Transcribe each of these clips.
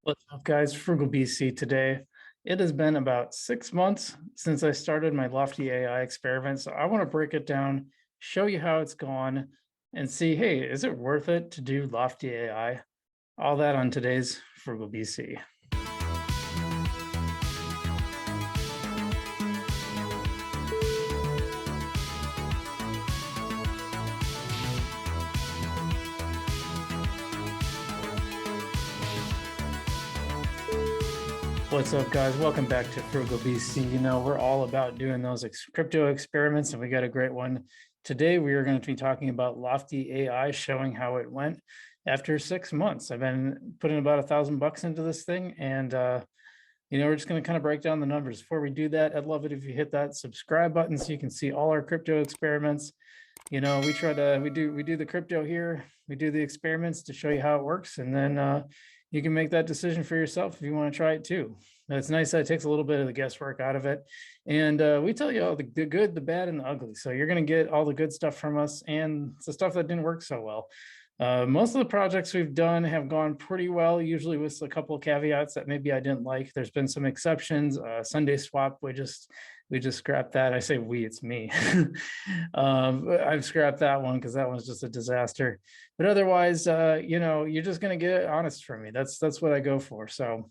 What's up, guys? Frugal BC today. It has been about 6 months since I started my Lofty AI experiment. So I want to break it down, show you how it's gone, and see, hey, is it worth it to do Lofty AI? All that on today's Frugal BC. What's up, guys? Welcome back to Frugal BC. You know, we're all about doing those crypto experiments, and we got a great one. Today, we are going to be talking about Lofty AI, showing how it went after 6 months. I've been putting about $1,000 into this thing, and we're just going to kind of break down the numbers. Before we do that, I'd love it if you hit that subscribe button so you can see all our crypto experiments. You know, we do the crypto here, we do the experiments to show you how it works, and then you can make that decision for yourself if you want to try it too. It's nice that it takes a little bit of the guesswork out of it. And we tell you all the good, the bad, and the ugly. So you're going to get all the good stuff from us and the stuff that didn't work so well. Most of the projects we've done have gone pretty well, usually with a couple of caveats that maybe I didn't like. There's been some exceptions. Sunday swap, we just scrapped that. I say we, it's me. I've scrapped that one because that one's just a disaster. But otherwise, you're just going to get it honest from me. That's what I go for. So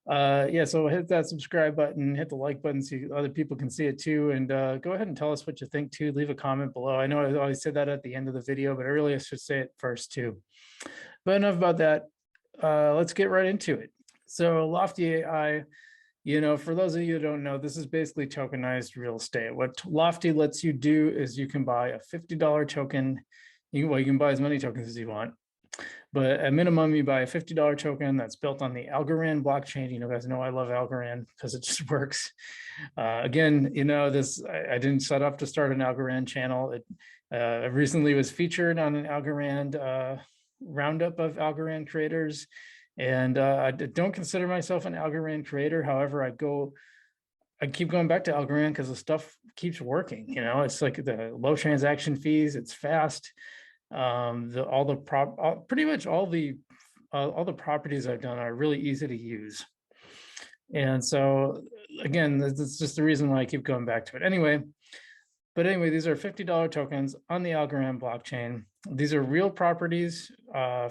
so hit that subscribe button, hit the like button so other people can see it too, and go ahead and tell us what you think too. Leave a comment below. I know I always say that at the end of the video, but I really should say it first too. But enough about that. Let's get right into it. So Lofty AI, for those of you who don't know, this is basically tokenized real estate. What Lofty lets you do is you can buy a $50 token. You can buy as many tokens as you want, but at minimum, you buy a $50 token that's built on the Algorand blockchain. You guys know I love Algorand because it just works. Again, I didn't set up to start an Algorand channel. It recently was featured on an Algorand roundup of Algorand creators. And I don't consider myself an Algorand creator. However, I keep going back to Algorand because the stuff keeps working. It's like the low transaction fees, it's fast. Pretty much all the properties I've done are really easy to use. And so again, that's just the reason why I keep going back to it. Anyway, these are $50 tokens on the Algorand blockchain. These are real properties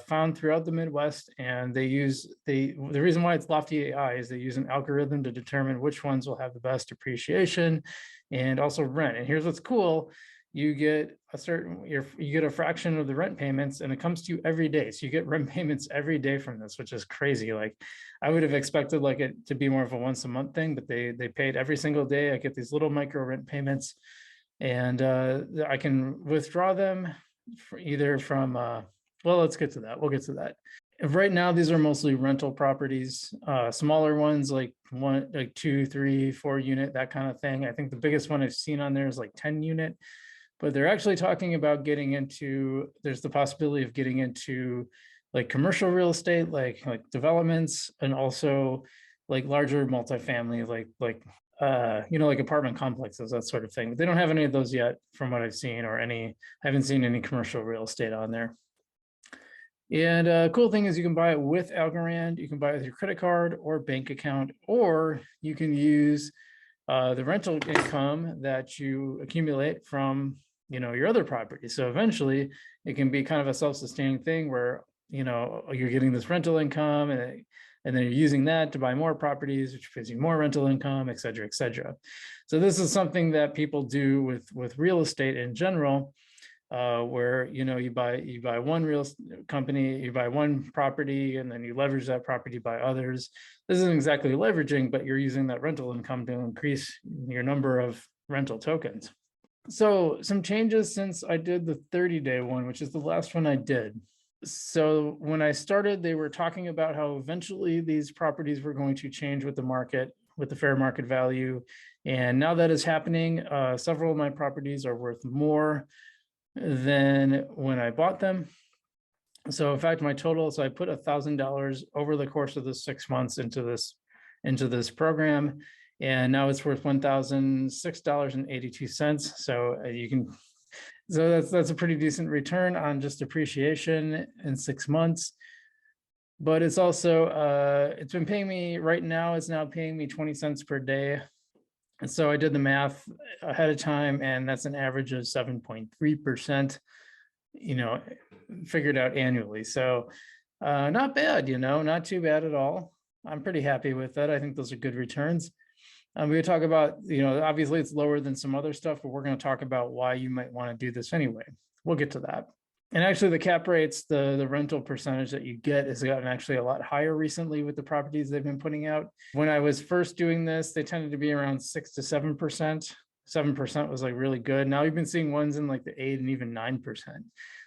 found throughout the Midwest, and the reason why it's Lofty AI is they use an algorithm to determine which ones will have the best appreciation and also rent. And here's what's cool. You get a fraction of the rent payments, and it comes to you every day. So you get rent payments every day from this, which is crazy. Like I would have expected like it to be more of a once a month thing, but they paid every single day. I get these little micro rent payments, and I can withdraw them let's get to that. We'll get to that. Right now, these are mostly rental properties, smaller ones like 2, 3, 4 unit, that kind of thing. I think the biggest one I've seen on there is like 10 unit, but they're actually talking about there's the possibility of getting into like commercial real estate, like developments, and also like larger multifamily, like apartment complexes, that sort of thing. But they don't have any of those yet from what I've seen, I haven't seen any commercial real estate on there. And cool thing is you can buy it with Algorand, you can buy it with your credit card or bank account, or you can use the rental income that you accumulate from your other property. So eventually it can be kind of a self-sustaining thing where you're getting this rental income, and then you're using that to buy more properties, which gives you more rental income, et cetera, et cetera. So this is something that people do with real estate in general, where you buy one real company, you buy one property, and then you leverage that property by others. This isn't exactly leveraging, but you're using that rental income to increase your number of rental tokens. So some changes since I did the 30-day one, which is the last one I did. So when I started, they were talking about how eventually these properties were going to change with the market, with the fair market value. And now that is happening. Several of my properties are worth more than when I bought them. So in fact, my total, so I put $1,000 over the course of the 6 months into this program, and now it's worth $1,006.82. So that's a pretty decent return on just appreciation in 6 months. but it's also, it's been paying me right now, it's now paying me 20 cents per day. And so I did the math ahead of time, and that's an average of 7.3%, figured out annually. So not bad, not too bad at all. I'm pretty happy with that. I think those are good returns. We talk about, obviously it's lower than some other stuff, but we're going to talk about why you might want to do this anyway. We'll get to that. And actually the cap rates, the rental percentage that you get has gotten actually a lot higher recently with the properties they've been putting out. When I was first doing this, they tended to be around 6 to 7%. 7% was like really good. Now you've been seeing ones in like the 8 and even 9%.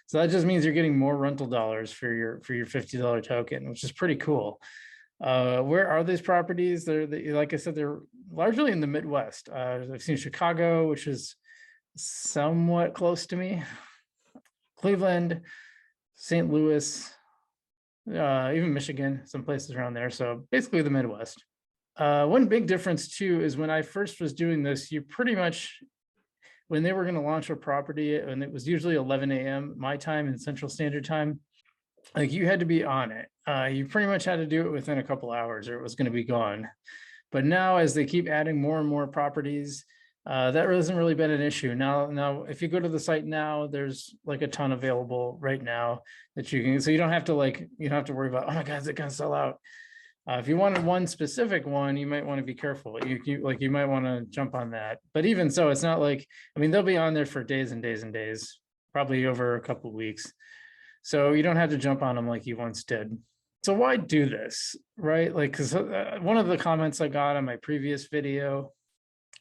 So that just means you're getting more rental dollars for your $50 token, which is pretty cool. Where are these properties? Like I said, they're largely in the Midwest. I've seen Chicago, which is somewhat close to me, Cleveland, St. Louis, even Michigan, some places around there. So basically the Midwest. One big difference too is when I first was doing this, you pretty much, when they were going to launch a property, and it was usually 11 a.m. my time and Central Standard Time, like you had to be on it. You pretty much had to do it within a couple hours or it was going to be gone. But now as they keep adding more and more properties, that hasn't really been an issue. Now, if you go to the site now, there's like a ton available right now that you can, so you don't have to worry about, oh my God, is it going to sell out? If you wanted one specific one, you might want to be careful. You might want to jump on that. But even so, it's not like, I mean, they'll be on there for days and days and days, probably over a couple of weeks. So you don't have to jump on them like you once did. So why do this, right? Like, because one of the comments I got on my previous video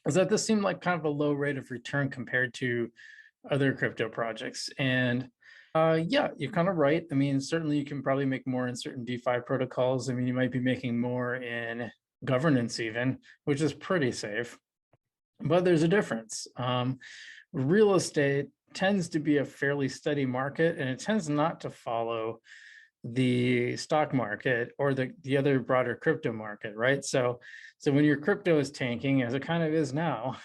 is that this seemed like kind of a low rate of return compared to other crypto projects. And yeah, you're kind of right. I mean, certainly you can probably make more in certain DeFi protocols. I mean, you might be making more in governance even, which is pretty safe. But there's a difference. Real estate tends to be a fairly steady market, and it tends not to follow the stock market or the other broader crypto market, right? So when your crypto is tanking, as it kind of is now,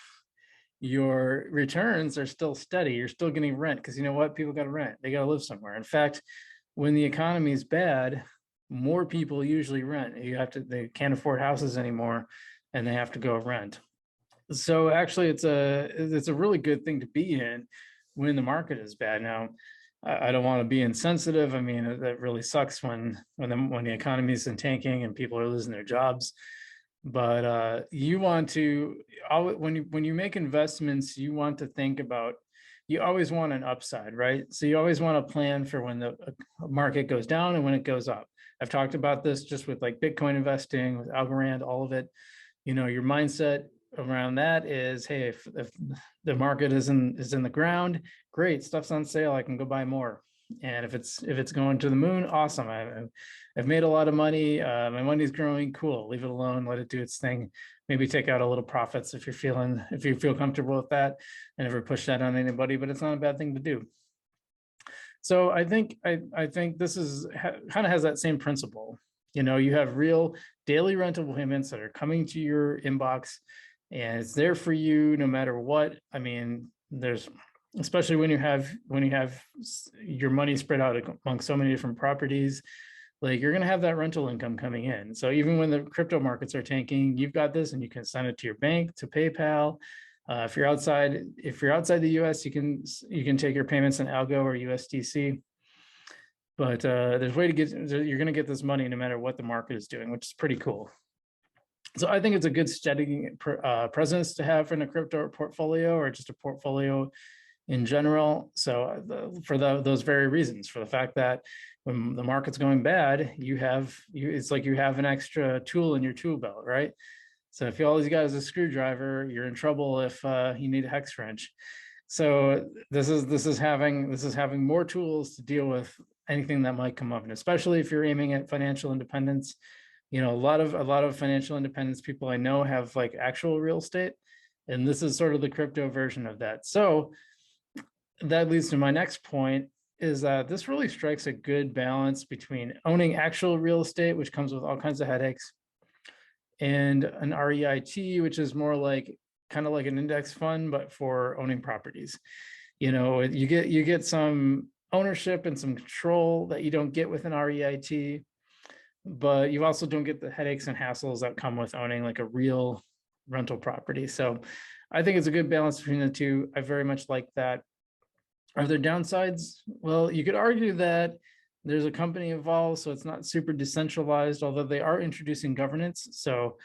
your returns are still steady. You're still getting rent because you know what? People got to rent. They got to live somewhere. In fact, when the economy is bad, more people usually rent. They can't afford houses anymore, and they have to go rent. So actually, it's a really good thing to be in when the market is bad. Now, I don't want to be insensitive. I mean, that really sucks when the economy is in tanking and people are losing their jobs. But you want to, when you make investments, you want to think about, you always want an upside, right? So you always want to plan for when the market goes down and when it goes up. I've talked about this just with like Bitcoin investing, with Algorand, all of it. Your mindset around that is, hey, if the market is in the ground, great, stuff's on sale, I can go buy more. And if it's going to the moon, awesome. I've made a lot of money. My money's growing. Cool. Leave it alone. Let it do its thing. Maybe take out a little profits if you feel comfortable with that. I never push that on anybody, but it's not a bad thing to do. So I think this is kind of has that same principle. You have real daily rental payments that are coming to your inbox, and it's there for you no matter what. I mean, especially when you have your money spread out among so many different properties, like you're going to have that rental income coming in. So even when the crypto markets are tanking, you've got this and you can send it to your bank, to PayPal. If you're outside the US, you can take your payments in Algo or USDC. But there's a way to you're going to get this money no matter what the market is doing, which is pretty cool. So I think it's a good steady presence to have in a crypto portfolio or just a portfolio in general. So for those very reasons, for the fact that when the market's going bad, it's like you have an extra tool in your tool belt, right? So if you always got as a screwdriver, you're in trouble if you need a hex wrench. So this is having more tools to deal with anything that might come up, and especially if you're aiming at financial independence. A lot of financial independence people I know have like actual real estate, and this is sort of the crypto version of that. So that leads to my next point, is that this really strikes a good balance between owning actual real estate, which comes with all kinds of headaches, and an REIT, which is more like kind of like an index fund, but for owning properties. You get some ownership and some control that you don't get with an REIT. but you also don't get the headaches and hassles that come with owning like a real rental property. So I think it's a good balance between the two. I very much like that. Are there downsides? Well, you could argue that there's a company involved, so it's not super decentralized, although they are introducing governance. So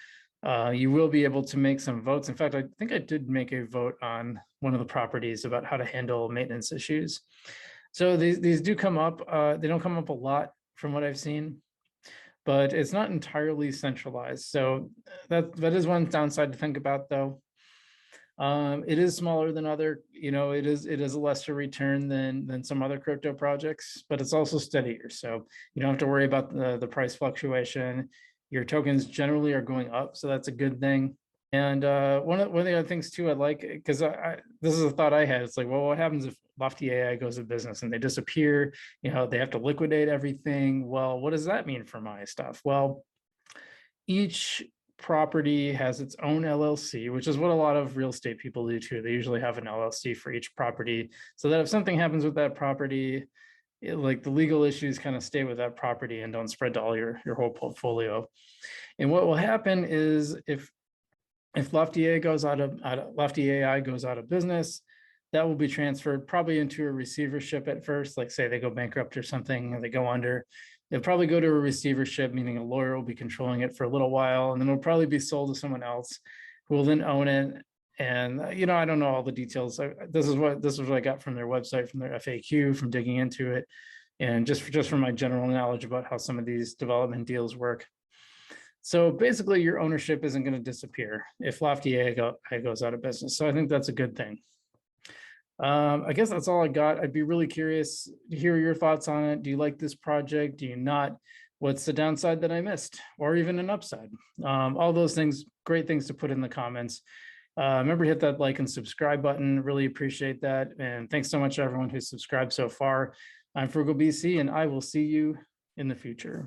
you will be able to make some votes. In fact, I think I did make a vote on one of the properties about how to handle maintenance issues. So these do come up. They don't come up a lot from what I've seen, but it's not entirely centralized. So that is one downside to think about, though. It is smaller than other, it is a lesser return than some other crypto projects, but it's also steadier. So you don't have to worry about the price fluctuation. Your tokens generally are going up, so that's a good thing. And one of the other things too, I like, because this is a thought I had. It's like, well, what happens if Lofty AI goes out of business and they disappear? They have to liquidate everything. Well, what does that mean for my stuff? Well, each property has its own LLC, which is what a lot of real estate people do too. They usually have an LLC for each property, so that if something happens with that property, like the legal issues kind of stay with that property and don't spread to all your whole portfolio. And what will happen is if Lofty AI goes out of business, that will be transferred probably into a receivership at first. Like say they go bankrupt or something, or they go under, they'll probably go to a receivership, meaning a lawyer will be controlling it for a little while, and then it'll probably be sold to someone else who will then own it. And I don't know all the details. This is what I got from their website, from their FAQ, from digging into it, and just from my general knowledge about how some of these development deals work. So basically, your ownership isn't going to disappear if Lofty AI goes out of business. So I think that's a good thing. I guess that's all I got. I'd be really curious to hear your thoughts on it. Do you like this project? Do you not? What's the downside that I missed, or even an upside? All those things, great things to put in the comments. Remember to hit that like and subscribe button. Really appreciate that. And thanks so much to everyone who's subscribed so far. I'm Frugal BC, and I will see you in the future.